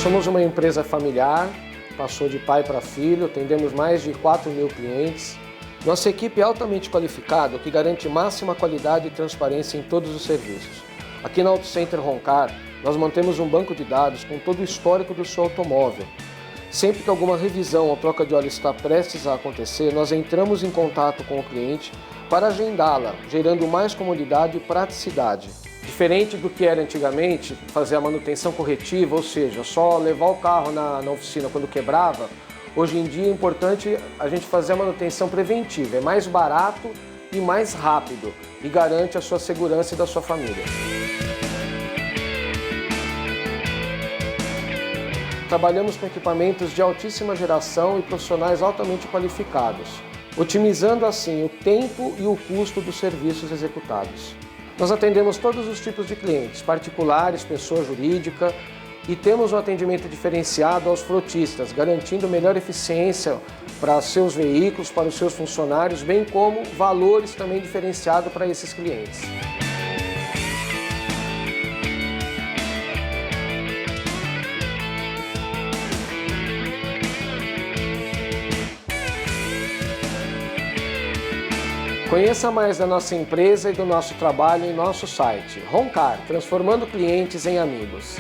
Somos uma empresa familiar, passou de pai para filho, atendemos mais de 4.000 clientes. Nossa equipe é altamente qualificada, o que garante máxima qualidade e transparência em todos os serviços. Aqui na Auto Center Roncar, nós mantemos um banco de dados com todo o histórico do seu automóvel. Sempre que alguma revisão ou troca de óleo está prestes a acontecer, nós entramos em contato com o cliente para agendá-la, gerando mais comodidade e praticidade. Diferente do que era antigamente, fazer a manutenção corretiva, ou seja, só levar o carro na oficina quando quebrava, hoje em dia é importante a gente fazer a manutenção preventiva. É mais barato e mais rápido e garante a sua segurança e da sua família. Trabalhamos com equipamentos de altíssima geração e profissionais altamente qualificados, otimizando assim o tempo e o custo dos serviços executados. Nós atendemos todos os tipos de clientes, particulares, pessoa jurídica, e temos um atendimento diferenciado aos frotistas, garantindo melhor eficiência para seus veículos, para os seus funcionários, bem como valores também diferenciados para esses clientes. Conheça mais da nossa empresa e do nosso trabalho em nosso site. Roncar, transformando clientes em amigos.